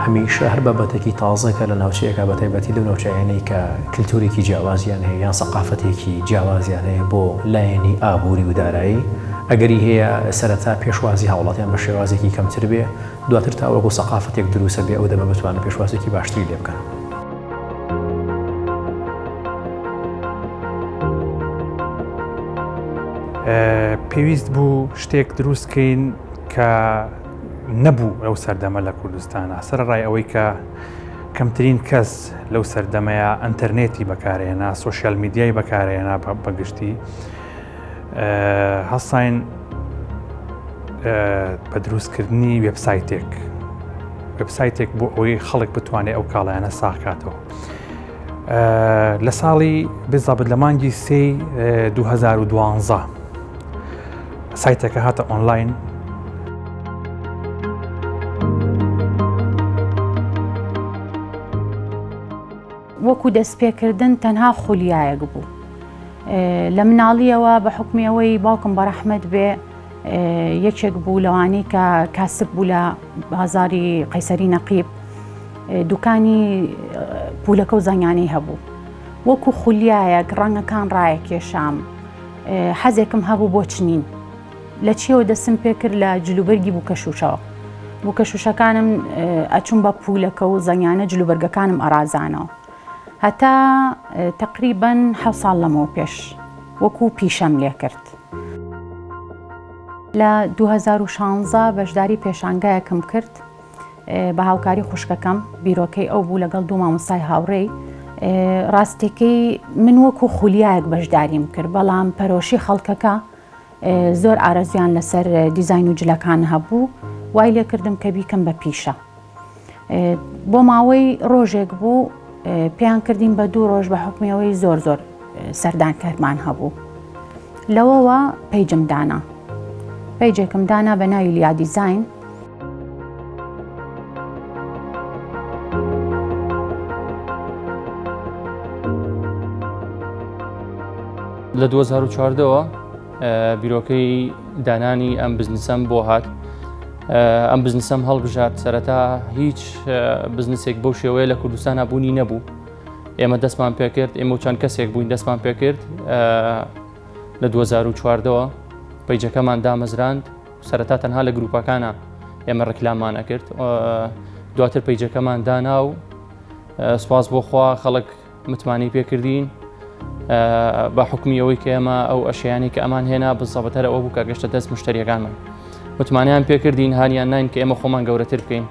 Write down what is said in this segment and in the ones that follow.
هەمیشە هەر بابەتێکی تازەکە لە ناوچەیەکە بە تایبەتی لەو ناوچەیانەی کە کللتوریکی جیاوازیان هەیە یان سەقافەتێکی جیاوازیان هەیە بۆ لایەنی ئابووری و دارایی ئەگەری هەیە سەرەتا پێشوازی هاوڵاتیان بە شێوازێکی کەمتر بێ دواتر تاوەکو سەقافەتێک دروستە بێ ئەو دەبە بتوانن پێشوازێکی باشتری لێ بکەن. پێویست بوو شتێک دروستکەین کە نەبوو ئەو سەردەمە لە کوردستانە سەرڕای ئەوەی کە کەمترین کەس لەو سەردەمەیە ئەنتەرنێتی بەکارهێنا سۆشیال میدیای بەکارهێنا بەگشتی هەستاین بە دروستکردنی وێبسایتێک بۆ ئەوەی خەڵک بتوانێت ئەو کاڵایانە ساغکاتەوە. لە ساڵی بێزابەت لە مانگی 2012 سایتەکە هاتە ئۆنلاین وەکو دەستپێکردن تەنها خولیایەک بوو لە مناڵیەوە بە حکمیەوەی باوکم بەڕەحمەت بێ یەکێک بوو لەوانەی کە کاسب بوو لە بازاری قەیسەری نەقیب دوکانی پولەکە و زەنگانەی هەبوو وەکو خولیایەک ڕەنگەکان ڕایەکێشام حەزێکم هەبوو بۆ چنین لە چیەوە دەستم پێ کرد لە جلوبەرگی بووکەشوشەوە بووکەشوشەکانم ئەچوون بە پولەکە و زەنگانە جلوبەرگەکانم ئەڕازانەوە هەتا تقریباً 7 ساڵ لەمەوە پێش وەکو پیشەم لێ کرد. لە 2016 بەشداری پێشانگایەکم کرد بە هاوکاری خوشکەکەم بیرۆکەی ئەو بوو لەگەڵ دوو مامۆستای هاوڕێی ڕاستیەکەی من وەکو خولیایەک بەشداریم کرد بەڵام پەرۆشی خەڵکەکە زۆر ئارەزویان لەسەر دیزاین و جلەکان هەبوو وای لێ کردم کە بیکەم بە پیشە بۆ ماوەی ڕۆژێک بوو پێیان کردیم بە 2 ڕۆژ بە حکمیەوەی زۆر سەردانکەرمان هەبوو لەوەوە پیجێکم دانا بە ناوی لیا دیزاین لە 2014ەوە بیرۆکەی دانانی ئەم بزنسەم بۆ هات ئەم بزنسەم هەڵبژات سەرەتا هیچ بزنسێک بەو شێوەیە لە کوردستان بوونی نەبوو ئێمە دەستمان پێکرد ئێمە و چەند کەسێک بووین دەستمان پێکرد لە 2014ەوە پیجەکەمان دامەزراند سەرەتا تەنها لە گروپەکانە ئێمە ڕکلامانە کرد دواتر پیجەکەمان دانا و سوپاس بۆ خوا خەڵک متمانی پێکردین بە حکمی ئەوەی کە ئێمە ئەو ئەشیانی کە ئەمان هێنا بزەبەتەر ئەوە بوو کە گەشتە دەست مشتریەکانمان متمانیان پێکردین هانیان ناین کە ئێمە خۆمان گەورەتر بکەین.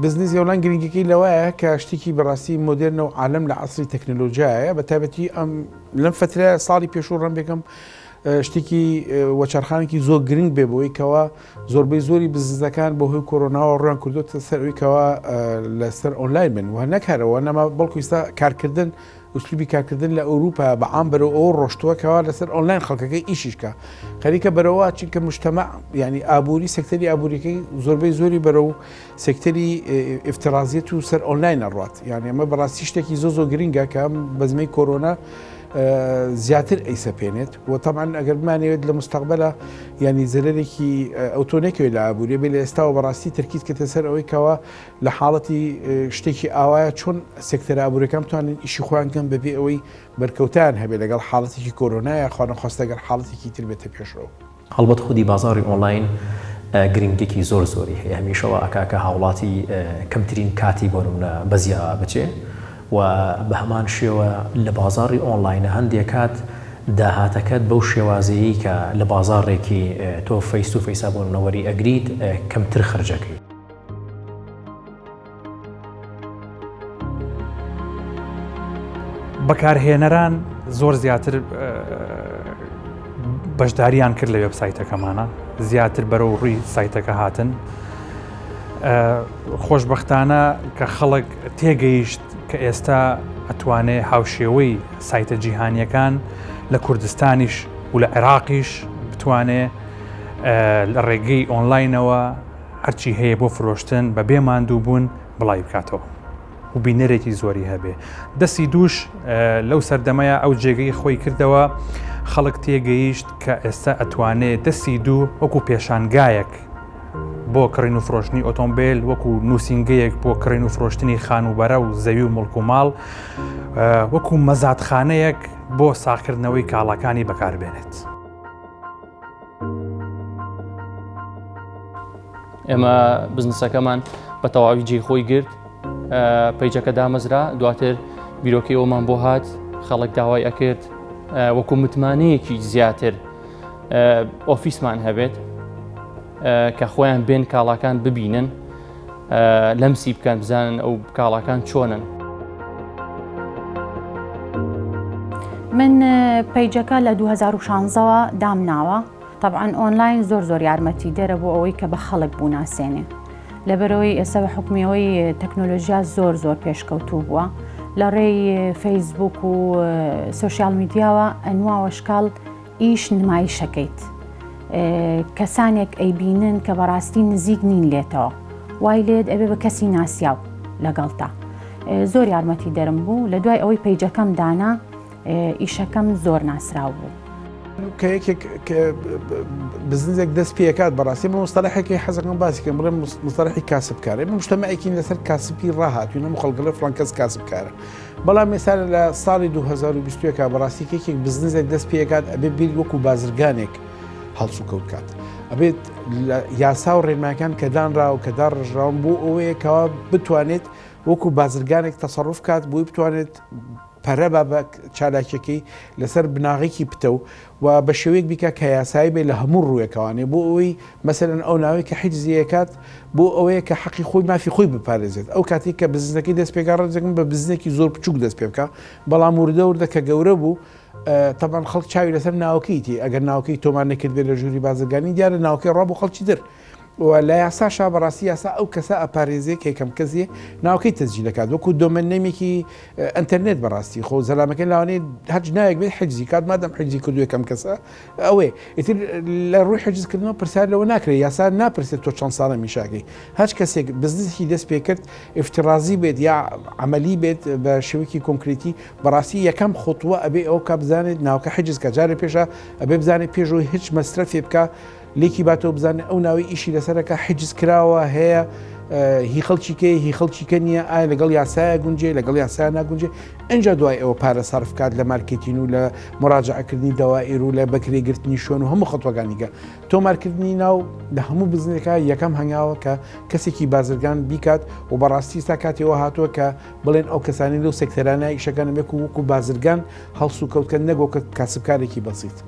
بزنس یۆلان گرنگیەکەی لەوەیە کە شتێکی بەڕاستی مۆدێرنە و عالەم لە عەسری تەکنۆلۆژیایە بە تایبەتی ئەم لەم فترە ساڵی پێشوو ڕەم بێکم شتێکی وەچارخانێکی زۆر گرنگ بێ بۆی کەوا زۆربەی زۆری بزنسەکان بۆ هۆی کۆرۆناوە ڕوان کردوتە سەر ئەوەی کەوا لەسەر ئۆنلاین بن و نەکارەوە نەما بەڵکو ئێستا کارکردن ئوسلوبی کارکردن لە ئەوروپا بەعام بەرەوە ئەوە ڕۆشتووەکەوە لەسەر ئۆنلاین خەڵکەکەی ئیشیشکە خەریکە بەرەوە چونکە مجتەمع ینی ئابووری سێکتەری ئابووریەکەی زۆربەی زۆری بەرەو سێکتەری ئفترازیەت و سەر ئۆنلاین ئەڕات یعنی ئەمە بەڕاستی شتێکی زۆر گرنگە کە بەزمەی کۆرۆنا زیاتر ئەیسەپێنێت و طبعاً ئەگەر بمانەوێت لە مستەقبەلە ینی زەرێکی ئۆتۆنێکەوەی لە ئابووری بێ لە ئێستاوە بەڕاستی تەرکیز کەتە سەر ئەوەی کەوا لە حاڵەتی شتێکی ئاوایە چۆن سێکتەرە ئابووریەکان بتوانن ئیشی خۆیان کەن بەبێ ئەوەی بەرکەوتان هەبێ لەگەڵ حاڵەتێکی کۆرۆنایە خوانەخواستە گەر حاڵەتێکی تر بێتە پێشەوە. هەڵبەت خودی بازاری ئۆنلاین گرنگێکی زۆری هەیە هەمیشەوە ئەکاکە هاوڵاتی کەمترین کاتی بۆ نمونە بەزیا بچێ و بە هەمان شێوە لە بازاری ئۆنلاینە هەندێک کات داهاتەکەت بەو شێوازەیە کە لە بازارێکی تۆ فەیس تو فەیسا بۆ نمونەوەری ئەگریت کەمتر خرجەکەی. بەکارهێنەران زۆر زیاتر بەشداریان کرد لە وێبسایتەکەمانە زیاتر بەرەو ڕووی سایتەکە هاتن خۆشبەختانە کە خەڵک تێگەیشت کە ئێستا ئەتوانێ هاوشێوەی سایتە جیهانیەکان لە کوردستانیش و لە عێراقیش بتوانێ لە ڕێگەی ئۆنلاینەوە هەرچی هەیە بۆ فرۆشتن بە بێماندوو بوون بڵای بکاتەوە و بینەرێکی زۆری هەبێ. دەستی دووش لەو سەردەمەیە ئەو جێگەی خۆی کردەوە خەڵک تێگەیشت کە ئێستا ئەتوانێت دەستی دوو وەکو پێشانگایەک بۆ کڕین و فرۆشتنی ئۆتۆمبیل، وەکو نووسنگەیەک بۆ کڕین و فرۆشتنی خانوبەرە و زەوی و مڵک و ماڵ، وەکو مەزادخانەیەک بۆ ساکردنەوەی کاڵەکانی بەکاربێنێت. ئێمە بزنسەکەمان بە تەواوی جێی خۆی گرت، پەیجەکە دامەزرا، دواتر بیرۆکەی ئەومان بۆ هات، خەڵک داوای ئەکرد وەکو متمانەیەکی زیاتر ئۆفیسمان هەبێت کە خۆیان بێن کاڵاکان ببینن، لەمسی بکەن بزانن ئەو کاڵاکان چۆنن. من پەیجەکە لە 2016ەوە دامناوە. طبعاً ئۆنلاین زۆر یارمەتی دەرە بۆ ئەوەی کە بە خەڵک بووناسێنێ، لەبەرەوەی ئێستا بە حکومیەوەی تەکنۆلۆژیا زۆر پێشکەوتوو بووە. لە ڕێی فەیسبوک و سۆشیال میدیاوە ئەنواوە شکاڵ ئیش نمایشەکەیت، کەسانێک ئەیبینن کە بەڕاستی نزیک نین لێتەوە، وای لێت ئەبێ بە کەسی ناسیاو لەگەڵتا. زۆر یارمەتی دەرم بوو. لە دوای ئەوەی پەیجەکەم دانا ئیشەکەم زۆر ناسراو بوو. کە یەکێک بزنسێک دەست پێکات بەڕاستی من مستەلەحێکی حەزەکەم باسیکەم بڵێم مستەلەحی کاسبکارە. من مجتەمەعێکی لەسەر کاسبی ڕاهاتووینە خەڵگەلە فڵان کەس کاسبکارە، بەڵام ئێستا لە ساڵی 2021 بەڕاستی کێکێک بزنسێک دەست پێکات ئەبێ بیر وەکو بازرگانێک هەڵسو کەوت کات، ئەبێت یاسا و ڕێنماکان کە دانرا و کە داڕژراون بۆ ئەوەیە کەوا بتوانێت وەکو بازرگانێک تەسەڕوف کات بۆی بتوانێت پەرە بە چالاکیەکەی لەسەر بناغێکی پتە و بە شێوەیەک بیکە کە یاسایی بێ لە هەموو ڕوویەکەوانێ بۆ ئەوەی مەسەرەن ئەو ناوەی کە حیجزیەکات بۆ ئەوەیە کە حەقی خۆی مافی خۆی بپارێزێت. ئەو کاتێک کە بزنەکەی دەست پێکار ڕێزەکەم بە بزنێکی زۆر بچووک دەست پێ بکە، بەڵام وردە کە گەورە بوو تەبان خەڵک چاوی لەسەر ناوکەیتی، ئەگەر ناوکەی تۆمان نەکردێت لە ژووری بازرگانی دیارە ناوکەی ڕابوو خەڵکی در و لە یاساشا بەڕاستی یاسا ئەو کەسە ئەپارێزێک یەکەم کەسیە ناوکەی تەسجیل دەکات، وەکو دۆمێن نەمێکی ئەنتەرنێت بەڕاستی خۆ زەلامەکەی لاوانەیە هەچ نایەک بێت حجزی کات مادەم حجزی کردو یەکەم کەسە ئەوێ ئیتر لە ڕووی حجزکردنەوە پرسیار لەوە ناکرێت، یاسا ناپرسێت تۆ چەند ساڵە میشاکەی. هەچ کەسێک بزنسی دەست پێ کرد ئفترازی بێت یا عملی بێت بە شێوەیەکی کۆنکریتی، بەڕاستی یەکەم خۆتووە ئەبێ ئەو کا بزانێت ناوکە حجز کە جارێ پێشە ئەبێ بزانێت پێشەوەی هیچ مەسرەفێ بکە لێکی باتەوە بزانێت ئەو ناوی ئیشی لەسەرەکە حجز کراوە هەیە، هی خەڵکی کێ هی خەڵکی کە نییە، ئایا لەگەڵ یاسایە گونجێ لەگەڵ یاسایە ناگونجێ. ئەنجا دوای ئەوە پارە سەرف کات لە مارکێتین و لە مراجعەکردنی دەوائیر و لە بەکرێگرتنی شوێن و هەموو خەتوەکانیگە تۆمارکردنی ناو لە هەموو بزنێکە یەکەم هەنگاوە کە کەسێکی بازرگان بیکات و بەڕاستی ستا کاتێەوە هاتووە کە بڵێن ئەو کەسانی لەو سێکتەرانە ئیشەکان بێک و وەکو بازرگان هەڵسو کەوتکە نەگۆکە کاسبکارێکی بەسیط.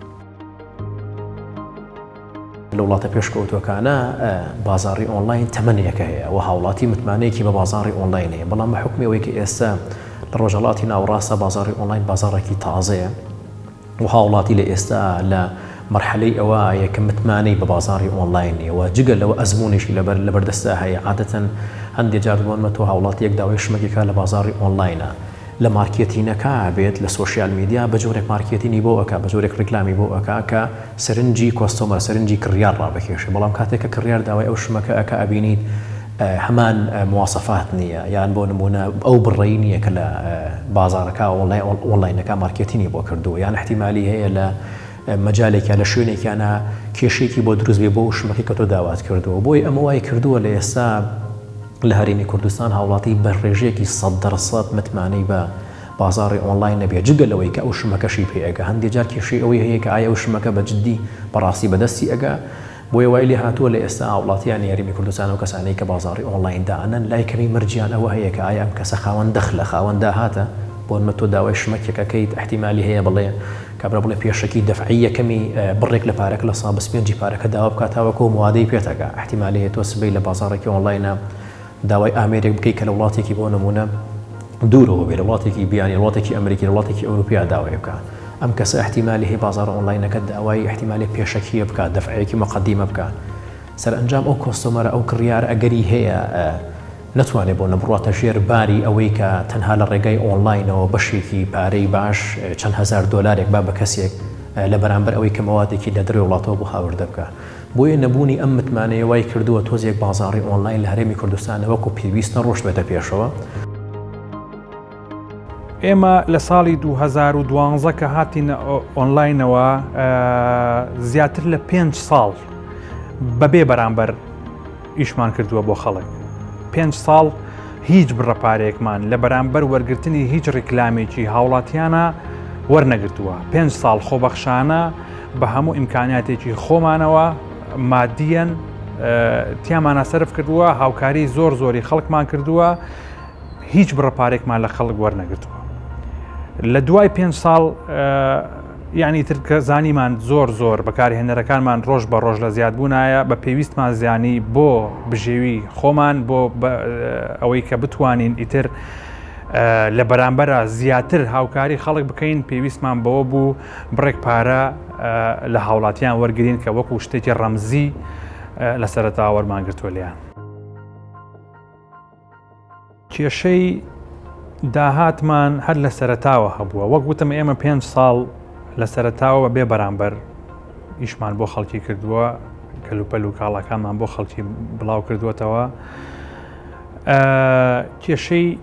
لە وڵاتە پێشکەوتوەکانە بازاڕی ئۆنلاین تەمەنێکە هەیە و هاوڵاتی متمانەیەکی بە بازاڕی ئۆنلاین هەیە، بەڵام بە حکمەوەی کە ئێستا لە ڕۆژهەڵاتی ناوڕاستە بازاڕی ئۆنلاین بازاڕێکی تازەیە و هاوڵاتی لە ئێستا لە مەرحەلەی ئەوە یەکە متمانەی بە بازاڕی ئۆنلاینی و جگە لەوە ئەزمونیشی لەبەردەستا هەیە. عادەتەن هەندێک جار بۆنمە تۆ هاوڵاتی یەک داوای شمەکێکا لە بازاڕی ئۆنلاینە لە مارکێتینەکە بێت لە سۆشیال میدیا بە جۆرێک مارکێتینی بۆ ئەکا بە جۆرێک ڕیکلامی بۆ ئەکا کە سەرنجی کۆستۆمەر سەرنجی کڕیار ڕابکێشێ، بەڵام کاتێک کە کڕیار داوای ئەو شمەکە ئەکا ئەبینیت هەمان مواصفات نییە، یان بۆ نمونە ئەو بڕێی نییە کە لە بازارەکە ئۆنلاینەکە مارکێتینی بۆ کردو، یان احتیمالی هەیە لە مەجالێکە لە شوێنێکیانە کێشێکی بۆ دروست بێ بۆ شمەکەی کە تۆ داوات کردووە. بۆی ئەمە وای کردووە لە ئێستا لە هەرێمی کوردستان هاوڵاتی بە ڕێژێکی 100% متمانەی بە بازاڕی ئۆنلاین نەبێت، جگە لەوەی کە ئەو شمەکەشی پێئەگە. هەندێک جار کێشەی ئەوەی هەیە کە ئایا ئەو شمەکە بە جددی بەڕاستی بەدەستی ئەگە، بۆیە وای لێ هاتووە لە ئێستا هاوڵاتیان یاریمی کوردستان و کەسانەی کە بازاڕی ئۆنلاین دانن لای کەمی مەرجیان ئەوە هەیە کە ئایا ئەم کەسە خاوەن دەخلە خاوەن داهاتە بۆ نمە تۆ داوای شمەکێکەکەیت احتیمالی هەیە بڵێ کابرا بڵێ پێشەکی دەفعی یەکەمی بڕێک لە پارەکە لە سابسپێنجی پارەکە داوا بکاتەوەکە و موادەی پێتەکە، احتیمالی هەیە تۆ سبەی لە بازاڕێکی ئۆنلاینە داوای ئامێرێک بکەیت کە لە وڵاتێکی بۆ نمونە دوورەوە بێ، لە وڵاتێکی بیانی وڵاتێکی ئەمریکی لە وڵاتێکی ئەوروپیا داوای بکە، ئەم کەسە احتیمالی هەیە بازاڕ ئۆنلاینەکە داوای احتیمالی پێشەکیە بکات، دەفعەیەکی مقدمە بکات. سەرئەنجام ئەو کۆستۆمەرە ئەو کڕیار ئەگەری هەیە نەتوانێت بۆ نەبڕاتە ژێر باری ئەوەی کە تەنها لە ڕێگای ئۆنلاینەوە بەشێکی پارەی باش چەند هەزار دۆلارێک با بە کەسێک لە بەرامبەر ئەوەی کە مەوادێکی لە دەرەوە وڵاتەوە بۆ هاوردە بکە. بۆیە نەبوونی ئەم متمانەیە وای کردووە تۆزێک بازاڕی ئۆنلاین لە هەرێمی کوردستان وەکو پێویستە ڕۆشت بێتە پێشەوە. ئێمە لە ساڵی 2012 کە هاتینە ئۆنلاینەوە زیاتر لە 5 ساڵ بەبێ بەرامبەر ئیشمان کردووە بۆ خەڵک. 5 ساڵ هیچ بڕەپارێکمان لە بەرامبەر وەرگرتنی هیچ ڕیکلامێکی هاوڵاتیانە وەرنەگرتووە. 5 ساڵ خۆبەخشانە بە هەموو ئیمکاناتێکی خۆمانەوە مادیەن تیامانە سەرف کردووە، هاوکاری زۆری خەڵکمان کردووە، هیچ بڕەپارێکمان لە خەڵک وەرنەگرتووە. لە دوای 5 ساڵ یعنی ترکە زانیمان زۆر بەکارهێنەرەکانمان ڕۆژ بە ڕۆژ لە زیادبوونایە بە پێویستمان زیانی بۆ بژێوی خۆمان بۆ ئەوەی کە بتوانین ئیتر لە بەرامبەرە زیاتر هاوکاری خەڵک بکەین. پێویستمان بەوە بوو بڕێک پارە لە هاوڵاتیان وەرگین کە وەکو شتێکی ڕەمزی لە سەرەتا وەرمانگرتووە لیان. کێشەی داهاتمان هەر لە سەرەتاوە هەبووە. وەک گوتم ئێمە 5 ساڵ لە سەرەتاوە بێ بەرامبەر ئیشمان بۆ خەڵکی کردووە، کەلوپەل و کاڵەکانمان بۆ خەڵکی بڵاو کردووەتەوە. کێشەی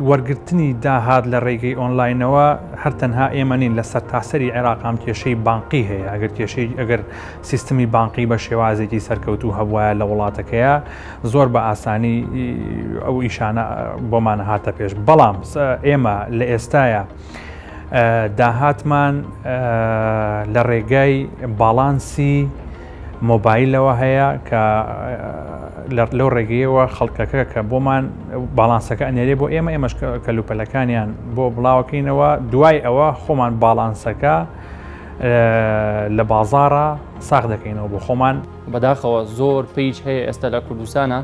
وەرگرتنی داهات لە ڕێگەی ئۆنلاینەوە هەر تەنها ئێمە نین، لە سەرتاسەری عێراقام کێشەی بانقی هەیە. ئەگەر سیستمی بانقی بە شێوازێکی سەرکەوتوو هەبوایە لە وڵاتەکەیە زۆر بە ئاسانی ئەو ئیشانە بۆمان هاتە پێش. بەڵام ئێمە لە ئێستایە داهاتمان لە ڕێگای باڵانسی مۆبایلەوە هەیە کە لەو ڕێگەیەوە خەڵکەکە کە بۆمان باڵانسەکە ئەنێرێ بۆ ئێمەش کەلوپەلەکانیان بۆ بڵاوەکەینەوە. دوای ئەوە خۆمان باڵانسەکە لە بازاڕە ساغ دەکەینەوە بۆ خۆمان. بەداخەوە زۆر پیج هەیە ئێستا لە کوردستانە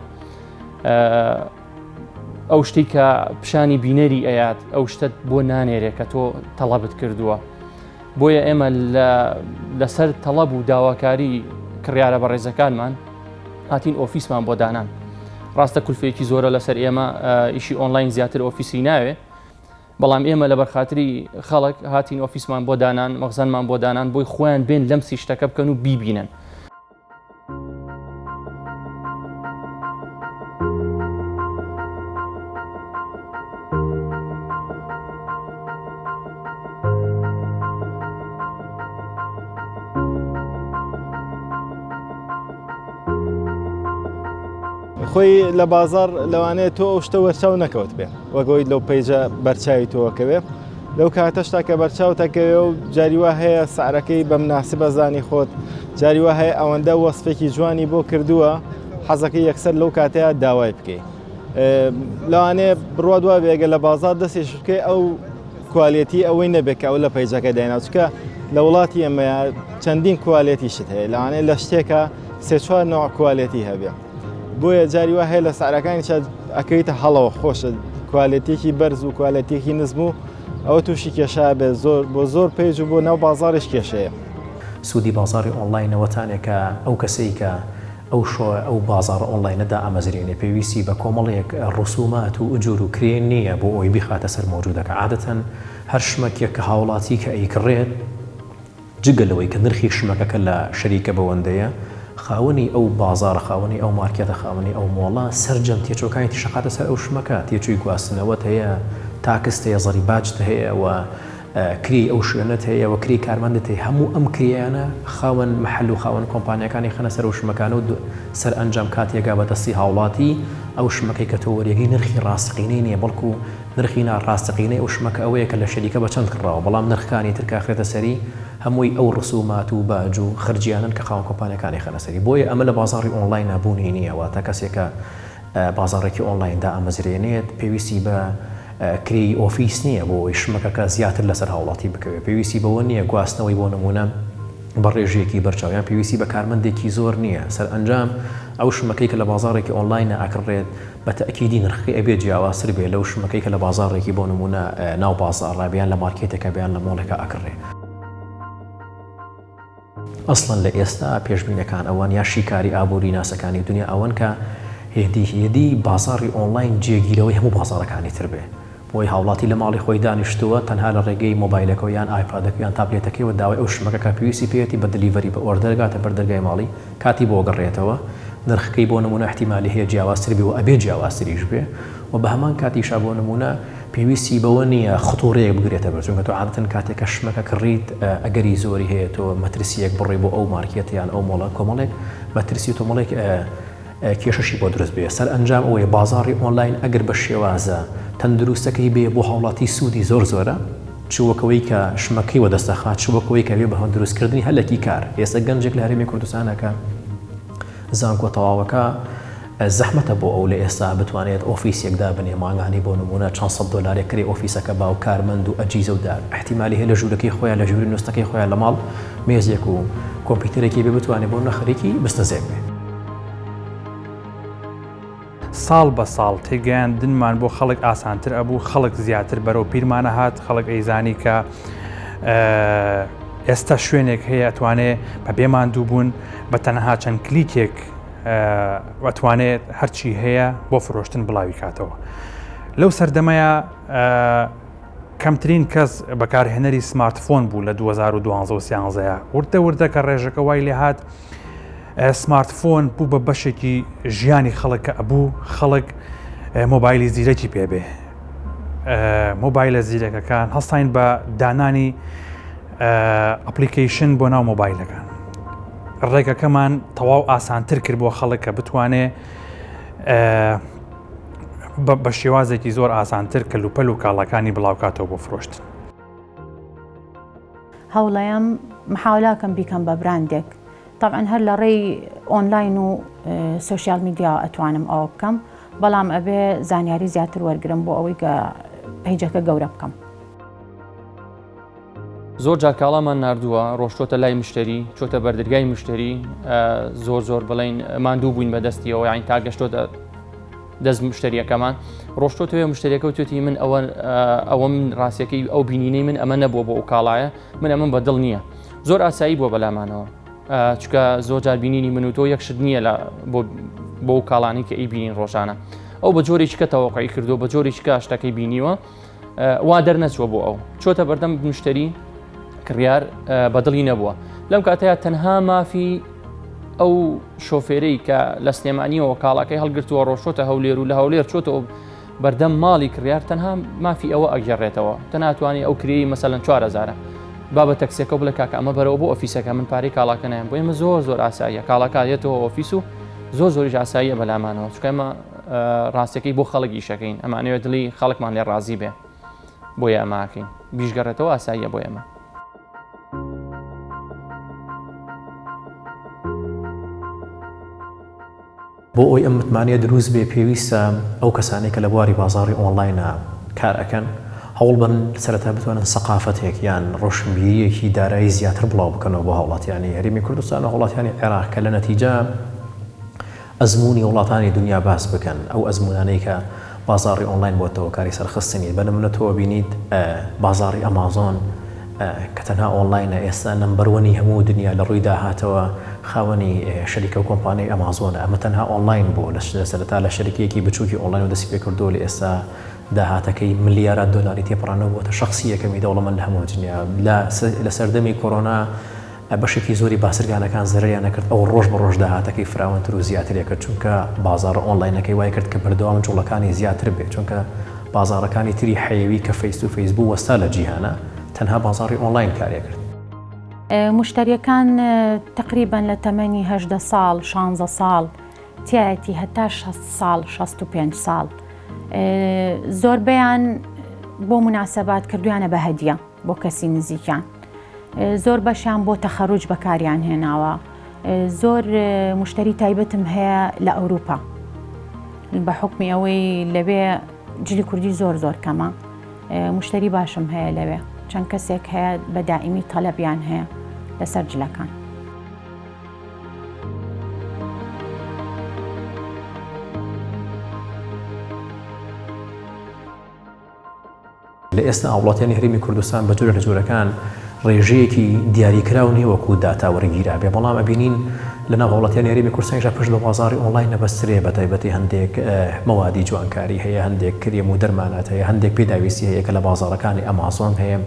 ئەو شتی کە پیشانی بینەری ئەیات ئەو شتت بۆ نانێرێ کە تۆ تەڵەبت کردووە. بۆیە ئێمە لەسەر تەڵەب و داواکاری کڕیارە بە ڕێزەکانمان هاتین ئۆفیسمان بۆ دانان. ڕاستە کولفێکی زۆرە لەسەر ئێمە ئیشی ئۆنلاین زیاتر ئۆفیسی ناوێ، بەڵام ئێمە لە بەرخاتری خەڵک هاتین ئۆفیسمان بۆ دانان، مەخزانمان بۆ دانان بۆی خۆیان بێن لەم سیشتەکە بکەن و بیبینن. خۆی لە بازار لەوانەیە تۆ ئەو شتە وەرچاو نەکەوت بێ وەگەوەی لەو پەیجە بەرچاوی تۆوەکەوێ لەو کاتەشتا کە بەرچاو تەکەوێ و جاریوا هەیە سعرەکەی بە مناسبە زانی خۆت، جاریوا هەیە ئەوەندە وەسفێکی جوانی بۆ کردووە حەزەکەی یەکسەر لەو کاتەیە داوای بکەی. لەوانەیە بڕوا دوای بێگە لە بازار دەستێش بکەی ئەو کوالێتی ئەوەی نەبێت کە ئەو لە پەیجەکە دایناو، چکە لە وڵاتی ئێمەیە چەندین کوالێتی شت هەیە، لەوانەیە لە شتێکە 3-4 نوع کوالێتی هەبێ. بۆیە جاریوا هەیە لە سعرەکانی ئەکەیتە هەڵەوە خۆشە کوالێتێکی بەرز و کوالێتێکی نزم و ئەوە تووشی کێشە بێ بۆ زۆر پێیج و بۆ ناو بازاڕش کێشەیە. سوودی بازاری ئۆنلاینەوەتانێکە ئەو کەسەی کە ئەو بازار ئۆنلاینەدا ئامەزرێنێ پێویستی بە کۆمەڵێک ڕسومات و ئوجور و کرێن نییە بۆ ئەوی بخاتە سەر مۆجودەکە. عادەتەن هەر شمەکێک کە هاوڵاتی کە ئەیکڕێت جگەلەوەی کە نرخی شمەکەکە لە شەریکە بەوەندەیە خاوەنی ئەو بازار خاوەنی ئەو مارکێتە خاوەنی ئەو مۆڵە سەرجەم تێچۆکانی تیشەقاتە سەر ئەو شمەکە، تێچووی گواستنەوەت هەیە، تاکست هەیە، زەری باجت هەیە و کری ئەو شوێنت هەیە و کری کارمەندت هەیە. هەموو ئەم کریانە خاوەن محل و خاوەن کۆمپانیەکانی خەنە سەر ئەو شمەکانە و سەر ئەنجام کاتێکا بەدەستی هاوڵاتی ئەو شمەکەی کە تۆ وەریەگەی نرخی ڕاستقینەی نییە، بەڵکو نرخی ناڕاستقینەی ئەو شمەکە ئەوەیە کە لە شەریکە بە چەند کڕاوە، بەڵام نرخەکانی ترکا خرێتە سەری هەمووی ئەو ڕسومات و باج و خرجیانن کە خاوەن کۆمپانیەکانی خەنە سەری. بۆیە ئەمە لە بازاڕی ئۆنلاین نابوونی نییە، واتە کەسێکە بازاڕێکی ئۆنلایندا ئەمەزرێنێت پێویستی بە کری ئۆفیس نییە بۆ ئەوی شمەکەکە زیاتر لەسەر هاوڵاتی بکەوێت، پێویستی بەوە نییە گواستنەوەی بۆ نمونە بە ڕێژەیەکی بەرچاویان پێویستی بە کارمەندێکی زۆر نییە. سەر ئەنجام ئەو شمەکەی کە لە بازاڕێکی ئۆنلاینە ئەکڕێت بە تەئکیدی نرخەکەی ئەبێت جیاوازتر بێت لەو شمەکەی کە لە بازاڕێکی بۆ نمونە ناو بازاڕە بیان لە مارکێتێکە بیان لە مۆڵێکە ئەکڕێت. ئەسڵەن لە ئێستا پێشبینەکان ئەوان یا شیکاری ئابووری ناسەکانی دنیا ئەوەن کە هێدی بازاڕی ئۆنلاین جێگیرەوەی هەموو بازاڕەکانی تر بێ، بۆ بۆی هاوڵاتی لە ماڵی خۆی دانیشتووە تەنها لە ڕێگەی مۆبایلەکە یان ئایپادەکە یان تابلێتەکەیەوە داوای ئەو شمەکە پێویستی پێێتی بە دلیڤەری بە ئۆردەرگاتە بەر دەرگای ماڵی کاتی بۆ گەڕێتەوە نرخەکەی بۆ نمونە احتیمالی هەیە جیاوازتر بێ و ئەبێ جیاوازتریش بێ و بە هەمان کاتیشا بۆ نمونە پێویستی بەوە نییە خطورەیەک بگرێتە بەر چونکە تۆ عادەتەن کاتێکە شمەکە کڕیت ئەگەری زۆری هەیە تۆ مەترسیەک بڕێ بۆ ئەو مارکێت یان ئەو مۆڵە کۆمەڵێک مەترسی تۆمەڵێک کێشەشی بۆ دروست بێ سەر ئەنجام ئەوەیە بازاڕی ئۆنلاین ئەگەر بە شێوازە تەندروستەکەی بێ بۆ هاوڵاتی سوودی زۆرە چووەکەوەی کە شمەکەی وەدەستەخات چووەکەوەی کە بێ بە هەم دروستکردنی هەلێکی کار ئێستا گەنجێک لە هەرێمی کوردستانەکە زانکۆ تەواوەکە زەحمەتە بۆ ئەو لە ئێستا بتوانێت ئۆفیسێکدا بنێ ماگانی بۆ نمونە $400 کرێ ئۆفیسەکە با و کارمەند و ئەجیزە و دار احتیمالی هەیە لە ژوورەکەی خۆیان لە ژووری نوستەکەی خۆیان لە ماڵ مێزێک و کۆمپیوتەرێکی بێ بتوانێت بۆ نەخەرێکی بستەزێک بێ ساڵ بە ساڵ تێگەیاندنمان بۆ خەڵک ئاسانتر ئەبوو خەڵک زیاتر بەرەو پیرمانە هات خەڵک ئەیزانی کە ئێستا شوێنێک هەیە ئەتوانێت بە بێمان دوو بوون بە تەنەها چەند کلیکێک ئەتوانێت هەرچی هەیە بۆ فرۆشتن بڵاوی کاتەوە لەو سەردەمەیە کەمترین کەس بەکارهێنەری سمارتفۆن بوو لە 2012 وردە کە ڕێژەکە وای لێ هات سمارتفۆن بوو بە بەشێکی ژیانی خەڵکە ئەبوو خەڵک مۆبایلی زیرەکی پێبێ مۆبایلە زیرەکەکان هەستاین بە دانانی ئەپلیکیشن بۆ ناو مۆبایلەکان ڕێگەکەمان تەواو ئاسانتر کرد بۆ خەڵکە بتوانێ بە شێوازێکی زۆر ئاسانتر کەلوپەل و کاڵەکانی بڵاوکاتەوە بۆ فرۆشتن هەوڵەیەم محاولاکەم بیکەم بە براندێک طبعا هەر لە ڕێی ئۆنلاین و سوشیال میدیا ئەتوانم ئەوە بکەم بەڵام ئەبێ زانیاری زیاتر وەرگرم بۆ ئەوەی کە پەیجەکە گەورە بکەم زۆر جار کاڵامان نردووە ڕۆشتۆتە لای مشتری چۆتە بەردەرگای مشتری زۆر بڵین ماندوو بووین بەدەستیەوە یان تا گەشتۆتە دەست مشتریەکەمان ڕۆشتۆتەوێ مشتریەکە و توێتی من ئەوە من ڕاستیەکەی ئەو بینینەی من ئەمە نەبووە بۆ ئەو کاڵایە من ئەمە بەدڵ نییە زۆر ئاسایی بووە بەلامانەوە چکە زۆر جار بینینی من و تۆ یەکشت نییە بۆ ئەو کاڵانی کە ئەی بینین ڕۆژانە ئەو بە جۆرێکی کە تەوەقعی کردو بە جۆرێکی کە شتەکەی بینیوە وا دەرنەچوە بۆ ئەو چۆتە بەردەم مشتری کڕیار بەدڵی نەبووە لەم کاتەیە تەنها مافی ئەو شۆفێرەی کە لە سلێمانیەوە کاڵاکەی هەڵگرتووە ڕۆشتۆتە هەولێر و لە هەولێر چۆتەوە بەردەم ماڵی کڕیار تەنها مافی ئەوە ئەگەڕێتەوە تەناتوانی ئەو کری مەسەلەن 4000 با بە تەکسیەکە بڵێ کاکە ئەمە بەرەوە بۆ ئۆفیسەکە من پارەی کاڵاکە نایەن بۆ ئێمە زۆر ئاساییە کاڵاکاتێتەوە ئۆفیس و زۆریش ئاساییە بەلامانەوە چکە ئێمە ڕاستیەکەی بۆ خەڵک ئیشەکەین ئەمانەوێت دڵی خەڵکمان لێ ڕازی بێ بۆیە ئەماکەین بیشگەڕێتەوە ئاساییە بۆ ئێمە بۆ ئەوی ئەم متمانیە دروست بێ پێویستە ئەو کەسانی کە لە بواری بازاڕی ئۆنلاینە کار ئەکەن هەوڵ بن سەرەتا بتوانن سەقافەتێک یان ڕۆشنبیریەکی دارایی زیاتر بڵاو بکەنەوە بۆ هاوڵاتیانی هەرێمی کوردستان و وڵاتیانی عێراق کە لە نەتیجە ئەزمموی وڵاتانی دنیا باس بکەن ئەو ئەزمونانەی کە بازاڕی ئۆنلاین بۆتەوە کاری سەرخستنی بە نمونە تۆ بینیت بازاڕی ئەمازۆن کە تەنها ئۆنلاینە ئێستا نمبەروەنی هەموو دنیا لە ڕووی داهاتەوە خاوەنی شەریکە و کۆمپانیای ئەمازۆنە ئەمە تەنها ئۆنلاین بوو لە سەرەتا لە شەریکەیەکی بچووکی ئۆنلاین و دەستی پێ کردووە لە ئێستا داهاتەکەی ملیارات دۆلاری تێپڕانەوە بۆتە شخصی یەکەمی دەوڵەمەند لە هەموو دنیا لە سەردەمی کۆرۆنا بەشێکی زۆری باسرگانەکان زەرریان نەکرد ئەو ڕۆژ بە ڕۆژ داهاتەکەی فراوانتر و زیاترێکرد چونکە بازاڕ ئۆنلاینەکەی وای کرد کە بەردەوام جوڵەکانی زیاتر بێت چونکە بازاڕەکانی تری حەیەوی کە فەیس تو فەیس بوو وەستا لە جیهانە تەنها بازاڕی ئۆنلاین کارێ کرد مشتریەکان تقریبا لە تەمەنی 18 ساڵ 16 ساڵ تایەتی هەتا 60 ساڵ 65 ساڵ زۆربەیان بۆ مناسەبات کردویانە بە هەدیە بۆ کەسی نزیکیان زۆر بەشیان بۆ تەخەڕوج بەکاریان هێناوە زۆر مشتری تایبەتم هەیە لە ئەوروپا بە حکمی ئەوەی لەوێ جلی کوردی زۆر کەمە مشتری باشم هەیە لەوێ چەند کەسێک هەیە بە دائیمی تەلەبیان هەیە لەسەر جلەکان لە ئێستا وڵاتیانی هەرێمی کوردستان بە جۆرە لە جۆرەکان ڕێژەیەکی دیاریکراونی وەکو داتا وەرگیرا بێ بەڵام ئەبینین لە ناو هەوڵەتیان یاریمی کوردستانیش پشت بە بازاری ئۆنلاین نەبەسترێ بە تایبەتی هەندێک مەوادی جوانکاری هەیە هەندێک کرێم و دەرمانات هەیە هەندێک پێداویستی هەیە کە لە بازاڕەکانی ئەمازۆن هەیە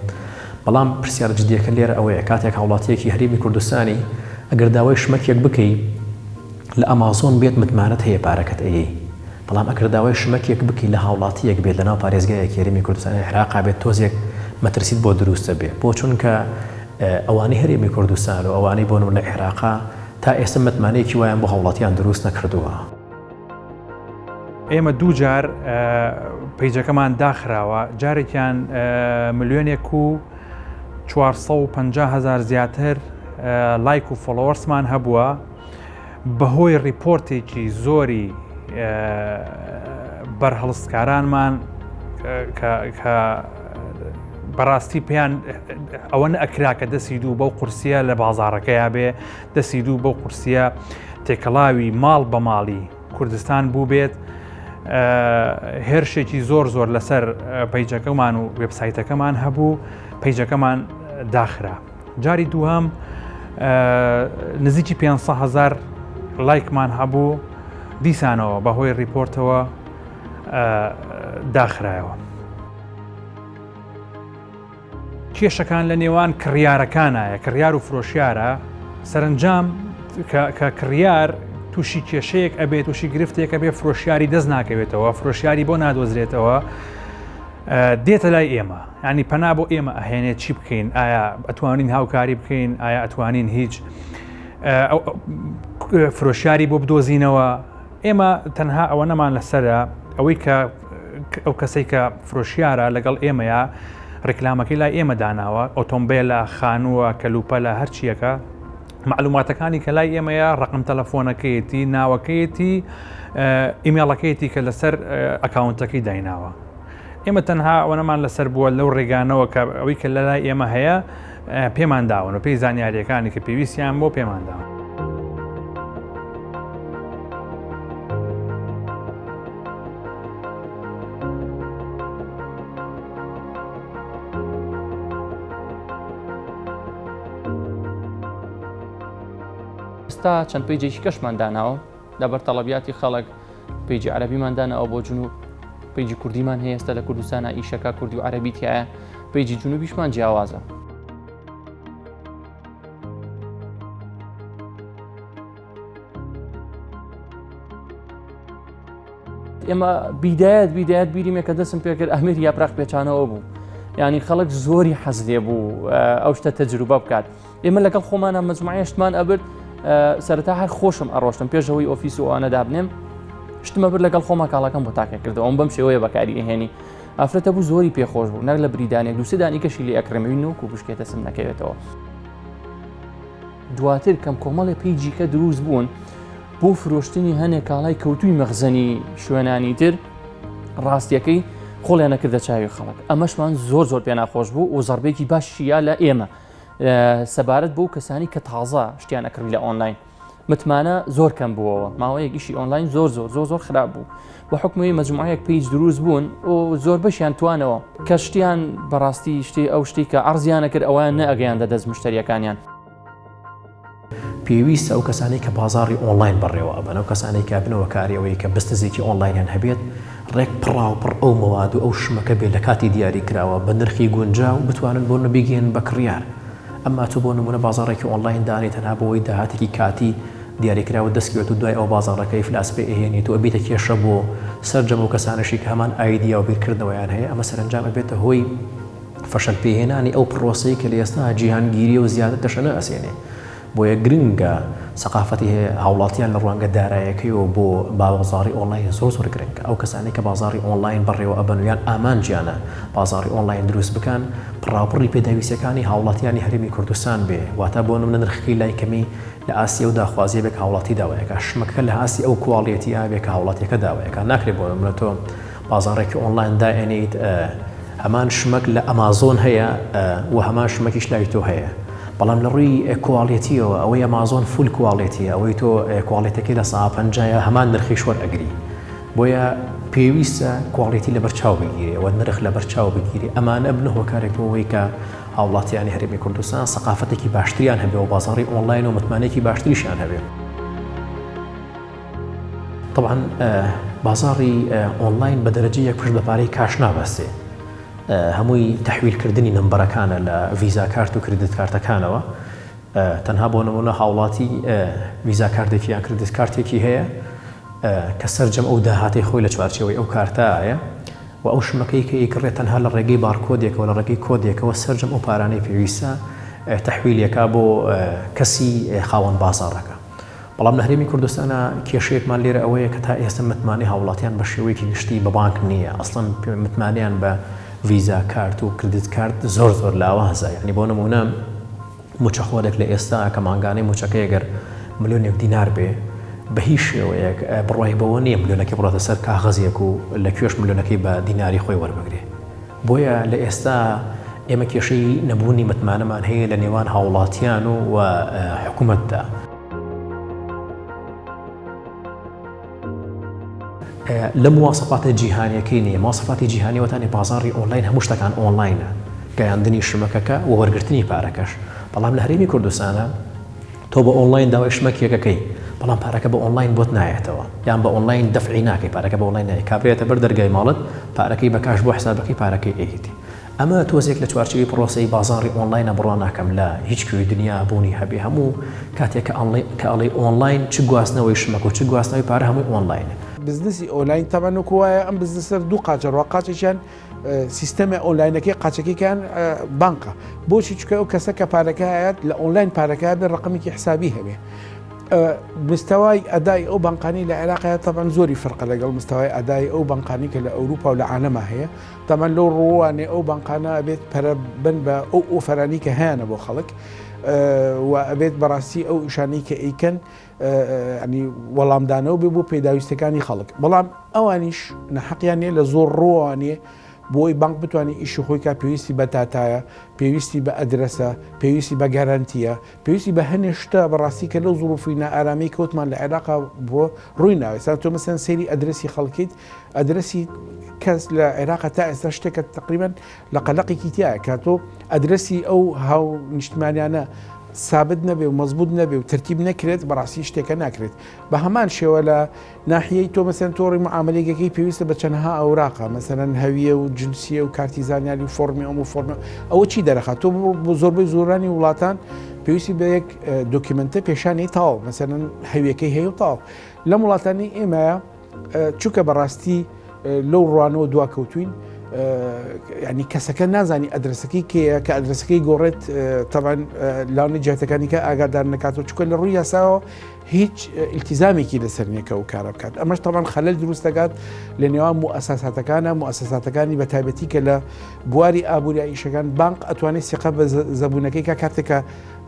بەڵام پرسیارە جدیەکە لێرە ئەوەیە کاتێک هەوڵاتیەکی هەرێمی کوردستانی ئەگەر داوای شمەکێک بکەی لە ئەمازۆن بێت متمانەت هەیە پارەکەت ئەیەی بەڵام ئەگەر داوای شمەکێک بکەی لە هاوڵاتیەک بێت لە ناو پارێزگایەکی هەرێمی کوردستانی عێراقا بێت تۆزێک مەترسیت بۆ دروستە بێ بۆ چونکە ئەوانەی هەرێمی کوردستان و ئەوانەی بۆ لە عێراقا تا ئێستا متمانەیەکی وایان بۆ هەوڵاتیان دروست نەکردووە. ئێمە دوو جار پەیجەکەمان داخراوە جارێکیان ملیۆنێک و 450,000 زیاتر لایک و فۆلۆوەرسمان هەبووە بەهۆی ریپۆرتێکی زۆری بەرهەڵستکارانمان کە بەڕاستی پێیان ئەوە ئەکرا کە دەسی دوو بەو قورسیە لە بازاڕەکەیا بێ دەسی دوو بەو قورسیە تێکەڵاوی ماڵ بە ماڵی کوردستان بوو بێت هێرشێکی زۆر لەسەر پەیجەکەمان و وێبسایتەکەمان هەبوو پەیجەکەمان داخرا جاری دووهەم نزیکی 500,000 لایکمان هەبوو دیسانەوە بەهۆی ریپۆرتەوە داخرایەوە. کێشەکان لە نێوان کڕیارەکانایە کڕیار و فرۆشیارە سەرنجام کە کڕیار تووشی کێشەیەک ئەبێت تووشی گرفتێک ئەبێ فرۆشیاری دەست ناکەوێتەوە فرۆشیاری بۆ نادۆزرێتەوە دێتە لای ئێمە ینی پەنا بۆ ئێمە ئەهێنێت چی بکەین ئایا ئەتوانین هاوکاری بکەین ئایا ئەتوانین هیچ فرۆشیاری بۆ بدۆزینەوە ئێمە تەنها ئەوە نەمان لەسەرە ئەوەی کە ئەو کەسەی کە فرۆشیارە لەگەڵ ئێمەیە ڕێکلامەکەی لای ئێمە داناوە ئۆتۆمبیلە خانووە کەلوپەلە هەرچیەکە معلوماتەکانی کە لای ئێمەیە ڕقم تەلەفۆنەکەیەتی ناوەکەیەتی ئیمێڵەکەیەتی کە لەسەر ئەکاونتەکەی دایناوە ئێمە تەنها ئەوەنەمان لەسەر بووە لەو ڕێگانەوە کە ئەوەی کە لە لای ئێمە هەیە پێمان داون و پێی زانیاریەکانی کە پێویستیان بۆ پێمان داون. ئێستا چەند پێیجێکی کەشمان داناوە لەبەر تەڵەبیاتی خەڵک پێیجی عەرەبیمان داناوە بۆ جنوب پێیجی کوردیمان هەیە ئێستا لە کوردستانە ئیشەکە کوردی و عەرەبی تایە پێیجی جنوبیشمان جیاوازە. ئێمە بیدایەت بیریم کە دەستم پێکرد ئەمیر یاپراق پێچانەوە بوو ینی خەڵک زۆری حەز لێ بوو ئەو شتە تەجروبە بکات ئێمە لەگەڵ خۆمانە مەجموعەیەشتمان ئەبرد سەرەتا هەر خۆشم ئەڕۆشتم پێشەوەی ئۆفیس و ئەوانە دابنێم شتمە برد لەگەڵ خۆما کاڵەکەم بۆ تاقی کردەوە ئەوم بەم شێوەیە بەکاری ئەهێنی ئافرەتە بوو زۆری پێخۆش بوو نەک لە بریدانێک دووسێ دانی کەشی لێ ئەکرێمەوی نوک و بشکێتە سم نەکەوێتەوە. دواتر کەم کۆمەڵی پێیجی کە دروست بوون بۆ فرۆشتنی هەنێک کاڵای کەوتووی مەخزەنی شوێنانی تر ڕاستیەکەی خۆڵیان نەکردە چاوی خەڵک ئەمەشمان زۆر پێ ناخۆش بوو و زەربێکی باشیە لە ئێمە سەبارەت بۆ کەسانی کە تازە شتیان ئەکردی لە ئۆنلاین متمانە زۆر کەم بووەوە ماوەیەک ئیشی ئۆنلاین زۆر خراپ بوو بە حکومەوەی مەجموعەیەک پێیج دروست بوون و زۆر بەشیان توانەوە کە شتیان بەڕاستی ئەو شتی کە ئەرزیانە کرد ئەویان نەئەگەیاندە دەست مشتریەکانیان. پێویستە ئەو کەسانی کە بازاری ئۆنلاین بڕێوە ئەبن ئەو کەسانی کە بنەوە کاریەوەی کە بستزێکی ئۆنلاینیان هەبێت ڕێک پڕ ئەو مەواد و ئەو شمەکە بێت لە کاتی دیاری کراوە بە نرخی گونجاو بتوانن بۆ نەبیگەن بە کڕیار ئەمما تو بۆ نمونە بازارێکی ئۆنلاین دانی تەنها بۆەوەی داهاتێکی کاتی دیاریکراوە دەستکەوێت و دوای ئەو بازارەکەی فلاس پێ ئەهێنیت و ئەبێتە کێشە بۆ سەررجەم و کەسانشی کە هەمان ئایدیا و بیرکردنەوەیان هەیە ئەمە سەرنجام ئەبێتە هۆی فەشەل پێهێنانی ئەو پرۆسەی کە لە ئێستا جیهانگیری و زیادە دەشەنە ئەسێنێ بۆیە گرنگە سەقافەتی هاوڵاتیان لە ڕوانگە دارایەکەیەوە بۆ بازاری ئۆنلاین زۆر گرنگە ئەو کەسانی کە بازاری ئۆنلاین بڕێوە ئەبنویان ئامانجیانە بازاری ئۆنلاین دروست بکەن پڕاپڕی پێداویستەکانی هاوڵاتیانی هەرێمی کوردستان بێ واتە بۆ نمونە نرخەکەی لای کەمی لە ئاسیا و داخوازیە بێک هاوڵاتی داوایەکە شمەکە لە ئاسی ئەو کواڵیەتیە بێک هاوڵاتیەکە داوایەکە ناکرێت بۆ نمونە تۆ بازارێکی ئۆنلاین دائێنیت هەمان شمەک لە ئەمازۆن هەیە و هەمان شمەکیش لای تۆ هەیە بەڵام لە ڕووی کواڵێتیەوە ئەوەی ئەمازۆن فول کواڵێتیە ئەوەی تۆ کواڵێتەکەی لە سا 50 هەمان نرخیش وەرئەگری بۆیە پێویستە کواڵێتی لە بەرچاو بگیری ئەوە نرخ لە بەرچاو بگیری ئەمانە بنە هۆکارێک بۆەوەی کە هاوڵاتیانی هەرێمی کوردستان سەقافەتێکی باشتریان هەبێ و بازاڕی ئۆنلاین و متمانێکی باشتریشیان هەبێ. طبعا بازاڕی ئۆنلاین بە دەرەجە یەک پشت بەپارەی کاش نابەستێ. هەمووی تەحویلکردنی نمبەرەکانە لە ڤیزا کارت و کردیت کارتەکانەوە. تەنها بۆ نمونە هاوڵاتی ڤیزا کارتێکی یان کردیت کارتێکی هەیە کە سەرجەم ئەو داهاتی خۆی لە چوارچێوەی ئەو کارتایە و ئەو شمەکەی کە ئیکڕێت تەنها لە ڕێگەی بارکۆدێکەوە لە ڕێگەی کۆدێکەوە سەرجەم ئەو پارانەی پێویستە تەحویلەکە بۆ کەسی خاوەن بازاڕەکە. بەڵام لە هەرێمی کوردستانە کێشەیەکمان لێرە ئەوەیە کە تا ئێستا متمانی هاوڵاتیان بە شێوەیەکی گشتی بە بانک نییە. ئەسڵەن متمانیان بە ڤیزا کارت و کردیت کارت زۆر لاوازە. یعنی بۆ نمونە موچە خۆرێک لە ئێستا کە مانگانەی موچەکەی ئەگەر ملیۆنێک دینار بێ بە هیچ شێوەیەک بڕای بەوە نییە ملیۆنەکەی بڕاتە سەر کاغەزێک و لەکوێش ملیۆنەکەی بە دیناری خۆی وەربگرێ. بۆیە لە ئێستا ئێمە کێشەی نەبوونی متمانەمان هەیە لە نێوان هاوڵاتیان و حکوومەتدا. لە مواصفاتە جیهانیەکەی نیە. مواصفاتی جیهانی وەتانی بازاڕی ئۆنلاین هەموو شتەکان ئۆنلاینە، گەیاندنی شمەکەکە و وەرگرتنی پارەکەش. بەڵام لە هەرێمی کوردستانە تۆ بە ئۆنلاین داوای شمەکێکەکەی، بەڵام پارەکە بە ئۆنلاین بۆت نایێتەوە، یان بە ئۆنلاین دەفعی ناکەی، پارەکە بە ئۆنلاین نایە، کابرێتە بەر دەرگای ماڵت پارەکەی بە کاش بۆ حسابەکەی پارەکەی ئەیتی. ئەمە تۆزێک لە چوارچێوەی پرۆسەی بازاڕی ئۆنلاینە بڕوا ناکەم لە هیچ کوێی دنیا بوونی هەبێ. هەموو کاتێک کە ئەڵێ ئۆنلاین چ گواستنەوەی شمەک و چ گواستنەوەی پارە هەمووی ئۆنلاینە. بزنسی ئۆنلاین تەمەنوکو وایە ئەم بزنسەر دوو قاچەڕوا قاچێکیان سیستەمی ئۆنلاینەکەی قاچەکەیان بانکە. بۆچی چکە ئەو کەسە کە پارەکە هەیەت لە ئۆنلاین پارەکە بێ ڕقمێکی حسابی هەبێ. مستەوای ئەدای ئەو بانقانی لە عێراقەیە تەبەن زۆری فەرقە لەگەڵ مستەوای ئەدای ئەو بانقانی کە لە ئەوروپا و لە عالەما هەیە. تەمەن لەو ڕوانێ ئەو بانقانە ئەبێت پەرەبن بە ئەو ئۆفەرانی کە هەیەە بۆ خەڵک و ئەبێت بەڕاستی ئەو ئیشانەی کە ئەیکەن ینی وەڵامدانەوە بێ بۆ پێداویستەکانی خەڵک. بەڵام ئەوانیش نەحەقیانێ لە زۆر ڕۆوانێ بۆی بانک بتوانێت ئیشی خۆی کا پێویستی بە تاتایە، پێویستی بە ئەدرەسە، پێویستی بە گەرانتیە، پێویستی بە هەنێ شتە بەڕاستی کە لەو زۆرفی نائارامی کەوتمان لە عێراقا بۆ ڕووی ناوێت. تۆ مەسەن سەیری ئەدرەسی خەڵکیت، ئەدرەسی کەس لە عێراقا تا ئێستا شتێکە تقریبەن لە قەلەقێکی تایە کە تۆ ئەدرەسی ئەو هاو نیشتمانیانە ثابت نەبێ و مەزبوط نەبێ و ترتیب نەکرێت بەڕاستی شتێکە ناکرێت. بە هەمان شێوە لە ناحیەی تۆ مەسەن تۆڕی معاملەیەکەی پێویستە بە چەندها ئەوراقە، مەسەرەن هەویە و جنسیە و کارتی زانیاری و فۆرمی ئەم و فۆرمە ئەوە چی دەرەخات؟ تۆ بۆ زۆربەی زۆرانی وڵاتان پێویستی بە یەک دۆکیمنتە پێشانی تاو، مەسەرەن هەویەکەی هەیە و تاو. لەم وڵاتانی ئێمەیە چووکە بەڕاستی لەو ڕوانەوە دواکەوتوین، ینی کەسەکە نازانی ئەدرسەکەی کێیە کە ئەدرسەکەی گۆڕێت تەبەن لاونی جاتەکانی کە ئاگادار نکاتەوە، چکە لە ڕووی یاساوە هیچ ئیلتیزامێکی لەسەر نییەکە و کارە بکات. ئەمەش تەبەن خەلەل دروست دەکات لە نێوان موئەساساتەکانە، موئەساساتەکانی بە تایبەتی کە لە بواری ئابووری ئیشەکان بانک ئەتوانێت سیقە بە زەبوونەکەی کە کاتێکە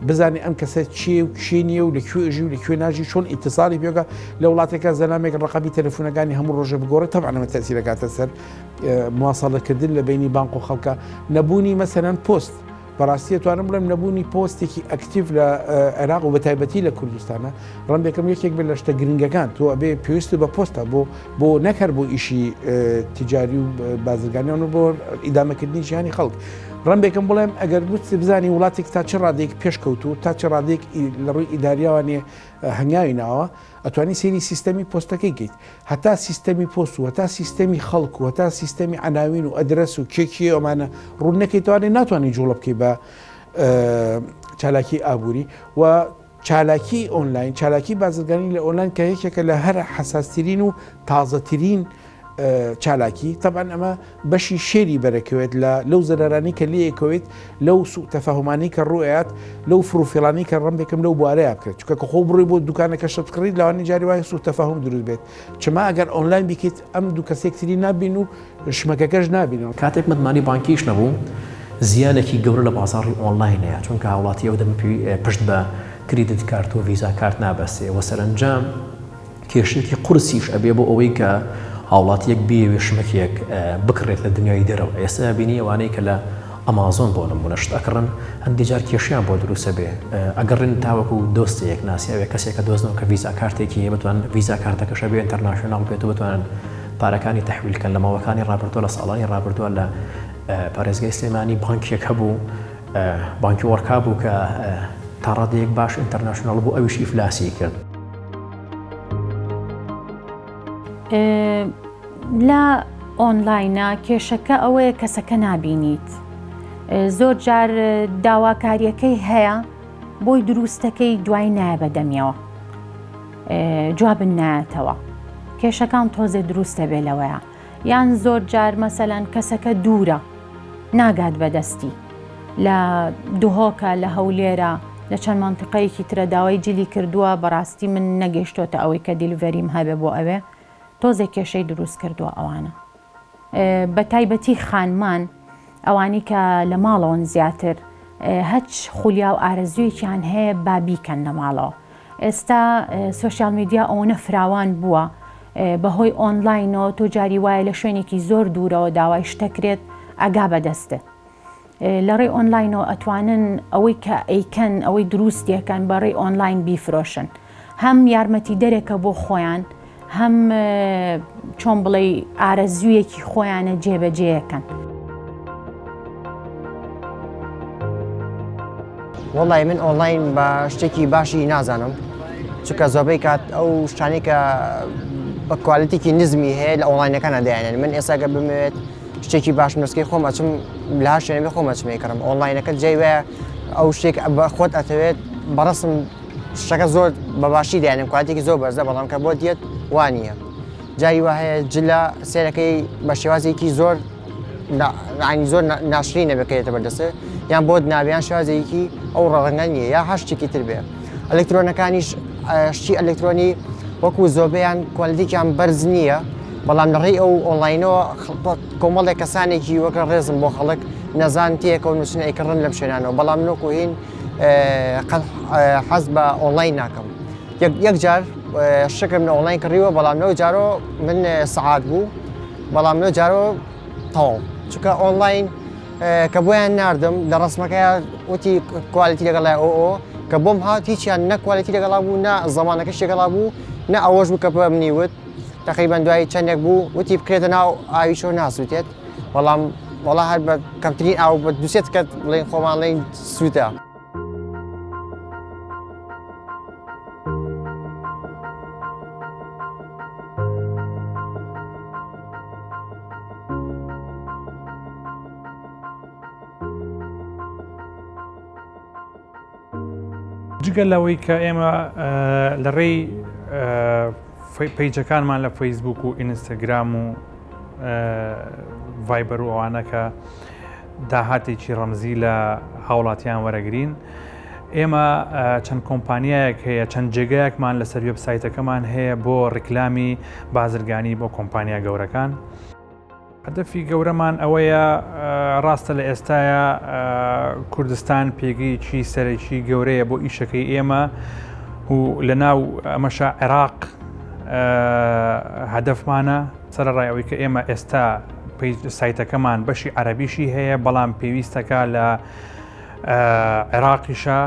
بزانێ ئەم کەسە چیە و چی نییە و لەکوێ ئەژی و لەکوێ ناژی، چۆن ئیتصالی پێوەکە لە وڵاتێکە زەلامێک ڕقەبی تەلەفۆنەکانی هەموو ڕۆژە بگۆڕێت. تەبعەن ئەمە تەسیر دەکاتە سەر مواصلەکردن لە بینی بانک و خەڵکە. نەبوونی مەسەرەن پۆست، بەڕاستی توانم بڵێم نەبوونی پۆستێکی ئەکتیڤ لە عێراق و بە تایبەتی لە کوردستانە ڕەنبێکم یەکێک بێت لە شتە گرنگەکان. تۆ ئەبێ پێویست بە پۆستە بۆ نەکەر بۆ ئیشی تیجاری و بازرگانیان و بۆ ئیدامەکردنی ژیانی خەڵک. ڕەنبێکم بڵێم ئەگەر بوت بزانی وڵاتێک تا چ ڕادێک پێشکەوت و تا چ ڕادێک لە ڕووی ئیداریاوانێ هەنگاوی ناوە ئەتوانی سێری سیستەمی پۆستەکەی کەیت، هەتا سیستەمی پۆست و هەتا سیستەمی خەڵک و هەتا سیستەمی عناوین و ئەدرەس و کێکی ئەمانە ڕوون نەکەیتوانێ ناتوانانی جوڵە بکەی بە چالاکی ئابووری و چالاکی ئۆنلاین، چالاکی بازرگانی لە ئۆنلاین کە یەکێکە لە هەر حساسترین و تازەترین چالاکی. طبعا ئەمە بەشی شێری بەرەکەوێت لەو زەرارانی کە لێکەوێت، لەو سوء تەفاهمانی کە ڕوئات، لەو فروفیڵانی کە ڕەن بێکم لەو بوارەیە بکرێت، چکە کە خۆ بڕی بۆ دوکانەکە شتکڕیت لەوانی جاری وایە سوء تەفاهم دروست بێت. چما ئەگەر ئۆنلاین بیکەیت ئەم دوو کەسێکتری نابین و شمەکەکەش نابینەوە. کاتێک متمانی بانکیش نەبوو زیانێکی گەورە لە بازاڕی ئۆنلاینەیە، چونکە هاوڵاتی ئەو دەم پشت بە کریدت کارت و ڤیزا کارت نابەستێ و سەرنجام کێشێکی قورسیش ئەبێ بۆ ئەوەی کە هاوڵاتیەک بێوێ شمەکێک بکڕێت لە دنیای دەرەوە. ئێستا بینی ئەوانەی کە لە ئەمازۆن بۆ نمونە شت ئەکڕن هەندێک جار کێشیان بۆ دروستە بێ، ئەگەڕێن تاوەکو دۆستەیەک ناسیاوێ کەسێکە دۆستنەوە کە ڤیزا کارتێکی هەیە بتوان ڤیزا کارتەکەشە بێ ئینتەرناشۆناڵ بێت و بتوانن پارەکانی تەحویلکەن لە ماوەکانی ڕابردووە لە ساڵانی ڕابردووە لە پارێزگای سلێمانی بانکێک هەبوو بانکی وەرکا بوو کە تا ڕادەیەک باش ئینتەرناشناڵ بوو ئەویش ئیفلاسی کرد. لە ئۆنلاینە کێشەکە ئەوەیە کەسەکە نابینیت. زۆر جار داواکاریەکەی هەیە بۆی دروستەکەی دوای نایە بەدەمیەوە، جوابن نایەتەوە، کێشەکان تۆزێ دروستە بێ لەوەیە. یان زۆر جار مەسەلەن کەسەکە دوورە ناگات بەدەستی لە دوهۆکە لە هەولێرە لە چەند مانتیقەیەکی ترە داوای جلی کردووە، بەڕاستی من نەگەیشتۆتە ئەوەی کە دیلڤەریم هەبێ بۆ ئەوێ، تۆزێک کێشەی دروست کردووە ئەوانە. بە تایبەتی خانمان ئەوانی کە لە ماڵەوەن زیاتر هەچ خولیا و ئارەزوویەکیان هەیە با بیکەن لە ماڵەوە. ئێستا سۆشیال میدیا ئەوەنە فراوان بووە بەهۆی ئۆنلاینەوە، تۆ جاری وایە لە شوێنێکی زۆر دوورەوە داوای شتەکرێت ئەگا بەدەستێ. لە ڕێی ئۆنلاینەوە ئەتوانن ئەوەی کە ئەیکەن ئەوەی دروستیەکەن بەڕێی ئۆنلاین بیفرۆشن، هەم یارمەتی دەرێکە بۆ خۆیان، هەم چۆن بڵێ ئارەزوویەکی خۆیانە جێبەجێیەکەن. وەڵی من ئۆنلاین بە شتێکی باشی نازانم، چونکە زۆربەی کات ئەو شتانەی کە بە کوالیتێکی نزمی هەیە لە ئۆنلاینەکانە دەیانێن. من ئێستاگە بمەوێت شتێکی باش نووسکەی خۆم ئەچم لە هەر شوێنێ خۆم ئەچمێکەڕم. ئۆنلاینەکە جێی وایە ئەو شتێک بە خۆت ئەتەوێت بەڕستم شتەکە زۆر بەباشی دەیانێن، کوالیتێکی زۆر بەرزە، بەڵام کە بۆ دیێت وانییە. جاری وا هەیە جلە سێرەکەی بە شێوازێکی زۆر زۆر ناشرینە بکرێتە بەردەستە، یان بۆ ناویان شێوازێکی ئەو ڕەڕەنگە نییە یا هەر شتێکی تر بێ. ئەلکترۆنەکانیش شتی ئەلکترۆنی وەکو زۆربەیان کوالیتێکیان بەرز نییە، بەڵام لەڕێی ئەو ئۆنلاینەوە کۆمەڵێک کەسانێکی وەکە ڕێزم بۆ خەڵک نەزان تێکەوە نووسن ئەیکڕن لەم شوێنانەوە، بەڵام نۆکو هین حەز بە ئۆنلاین ناکەم. یەک جار شکرم لە ئۆنلاین کڕیوە، بەڵام لەو جارۆ من سەعات بوو، بەڵام لەو جارۆ تەواو، چونکە ئۆنلاین کە بۆیان ناردم لە ڕسمەکەی وتی کوالیتی لەگەڵای ئۆ کە بۆم هات هیچیان نە کوالیتی لەگەڵا بوو، نە زەمانەکەش لەگەڵا بوو، نە ئەوەش بوو کە بە منیوت تقریبان دوای چەندێک بوو وتی بکرێتە ناو ئاویشۆ ناسووتێت، بەڵام وەڵا هەر بە کەمترین ئاو بە دووسێت کەت بڵێن خۆمان لێن سووتە. جگە لەوەی کە ئێمە لە ڕێی پیجەکانمان لە فەیسبوک و ئینستاگرام و ڤایبەر و ئەوانە کە داهاتێکی ڕەمزی لە هاوڵاتیان وەرەگرین، ئێمە چەند کۆمپانیایەک هەیە، چەند جێگایەکمان لەسەر وێبسایتەکەمان هەیە بۆ ڕیکلامی بازرگانی بۆ کۆمپانیا گەورەکان. هەدەفی گەورەمان ئەوەیە ڕاستە لە ئێستاە کوردستان پێگەیەکی سەرەکی گەورەیە بۆ ئیشەکەی ئێمە و لە ناو ئەمەشە عێراق هەدەفمانە، سەرەڕای ئەوەی کە ئێمە ئێستا سایتەکەمان بەشی عەرەبیشی هەیە، بەڵام پێویستەکە لە عێراقیشە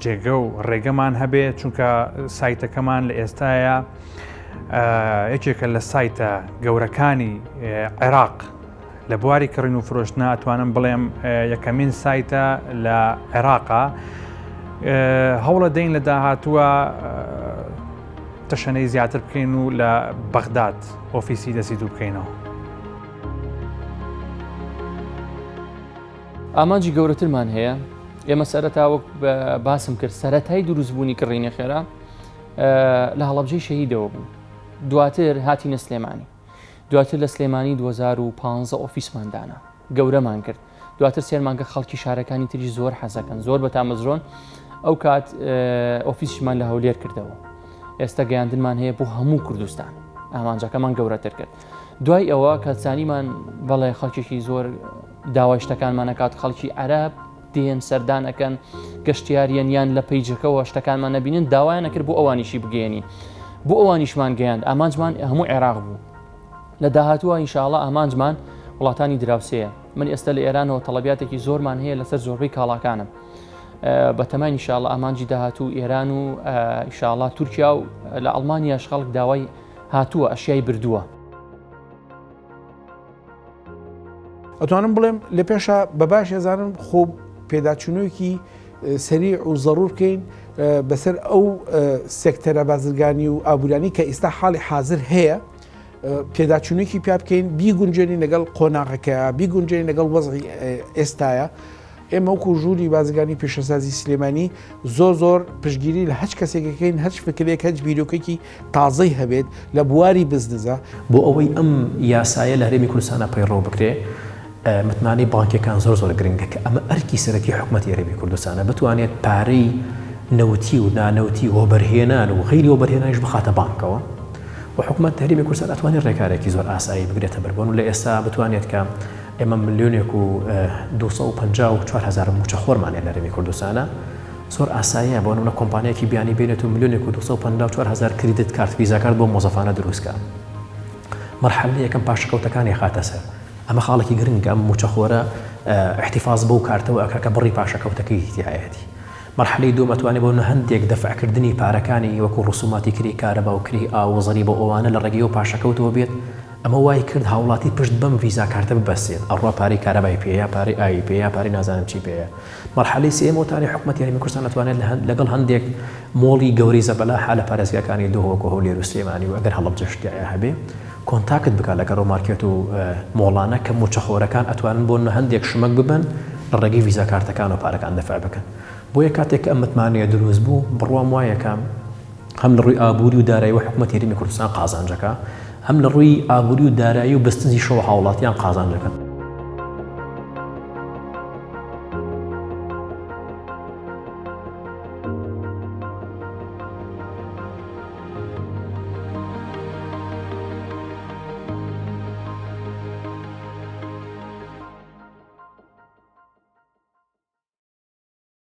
جێگە و ڕێگەمان هەبێت، چونکە سایتەکەمان لە ئێستاە یەکێکە لە سایتە گەورەکانی عێراق لە بواری کڕین و فرۆشتنە، ئەتوانم بڵێم یەکەمین سایتە لە عێراقا. هەوڵە دەین لە داهاتووە تەشەنەی زیاتر بکەین و لە بەغداد ئۆفیسی دەستی دوو بکەینەوە. ئامانجی گەورەترمان هەیە. ئێمە سەرەتا وەک باسم کرد سەرەتای دروستبوونی کڕینی خێرا لە هەڵەبجەی شەهیدەوە بوو، دواتر هاتینە سلێمانی، دواتر لە سلێمانی 2015 ئۆفیسمان دانا گەورەمان کرد، دواتر سێرمان کە خەڵکی شارەکانی تری زۆر حەزەکەن، زۆر بە تامەزرۆن، ئەو کات ئۆفیسیمان لە هەولێر کردەوە. ئێستا گەیاندنمان هەیە بۆ هەموو کوردستان، ئامانجەکەمان گەورەتر کرد. دوای ئەوە کاتسانیمان بەڵێ خەڵکیێکی زۆر داوای شتەکانمان نەکات، خەڵکی عەرەب دێن سەردانەکەن گەشتیاریان یان لە پیجەکەەوە شتەکانمان نەبینن، داوایان نەکرد بۆ ئەوانیشی بگەێنین، بۆ ئەوانیشمان گەیاند. ئامانجمان هەموو عێراق بوو. لە داهاتووە ئینشاءڵڵا ئامانجمان وڵاتانی دراوسەیە. من ئێستا لە ئێرانەوە تەڵەبیاتێکی زۆرمان هەیە لەسەر زۆربەی کاڵاکانم، بەتەمای ئینشاءڵڵا ئامانجی داهاتوو ئێران و ئینشاءڵڵا تورکیا و لە ئەڵمانیاش خەڵک داوای هاتووە ئەشیای بردووە. ئەتوانم بڵێم لە پێشە بە باش ێزانم خۆ پێداچوونەوەکی سەریع و زەڕور بکەین بەسەر ئەو سێکتەرە بازرگانی و ئابوورانی کە ئێستا حاڵی حاضر هەیە پێداچوونێکی پیا بکەین بیگونجێنی لەگەڵ قۆناغەکە بیگونجێنی لەگەڵ وەزعی ئێستاە ئێمە وەکو ژووری بازرگانی پێشەسازی سلێمانی زۆر پشتگیری لە هەچ کەسێکەکەین هەچ فکرێک هەچ بیرۆکێکی تازەی هەبێت لە بواری بزنسە بۆ ئەوەی ئەم یاسایە لە هەرێمی کوردستانە پەیڕۆ بکرێ متمانەی بانکیەکان زۆر گرنگە کە ئەمە ئەرکی سەرەکی حکوومەتی هەرێمی کوردستانە بتوانێت پارەی نەوتی و نانەوتی وەبەرهێنان و غیری وەبەرهێنانیش بخاتە بانکەوە و حکوومەت هەرێمی کوردستان ئەتوانێت ڕێکارێکی زۆر ئاسایی بگرێتە بەربوون و لە ئێستا بتوانێت کە ئێمە ملیۆنێک و 254,000 موچەخۆرمانێت لە هەرێمی کوردستانە زۆر ئاساییە بۆ نمونە کۆمپانیایەکی بیانی بێنێت و ملیۆنێک و 254,000 کریدت کارت ویزاکارت بۆ مۆزەفانە دروستکە مەرحەلەی یەکەم پاشەکەوتەکانی خاتە سەر ئەمە خاڵێکی گرنگە ئەم موچەخۆرە احتیفاز بەو کارتەوە ئەکە بڕی پاشەکەوتەکەی هیایەتی مەرحەلەی دووەم ئەتوانێت بۆ هەندێک دەفعکردنی پارەکانی وەکو ڕسوماتی کری کارەبا و کری ئاوزەری بۆ ئەوانە لە ڕێگەی و پاشەکەوتەوە بێت ئەمە وای کرد هاوڵاتی پشت بەم ڤیزا کارتە ببەسێت ئەڕوا پارەی کارەبای پێەیە پارەی ئای پێەیە پارەی نازانم چی پێەیە مەرحەلەی سێم وتانی حکوومەتی هەرێمی کوردستان ئەتوانێت لەگەڵ هەندێک مۆڵی گەوری زەبەلا حالە پارێزگاکانی دووەکو هەولێر و سلێمانی و ئەگەر هەڵبجەشتیایە هەبێ کۆنتاکت بکە لەگە ڕۆمارکێت و مۆڵانە کە موچەخۆرەکان ئەتوانن بۆ هەندێک شمەک ببن لە ڕێگەی ڤیزا کارتەکان و پارەکان دەفع بکەن بۆیە کاتێک ئەم متمانەیە دروست بوو بڕوام وایەکە هەم لە ڕووی ئابووری و دارایی و حکوومەتی هەرێمی کوردستان قازانجەکە هەم لە ڕووی ئابووری و دارایی و بەستنزی شەوە هاوڵاتیان قازانجەکەن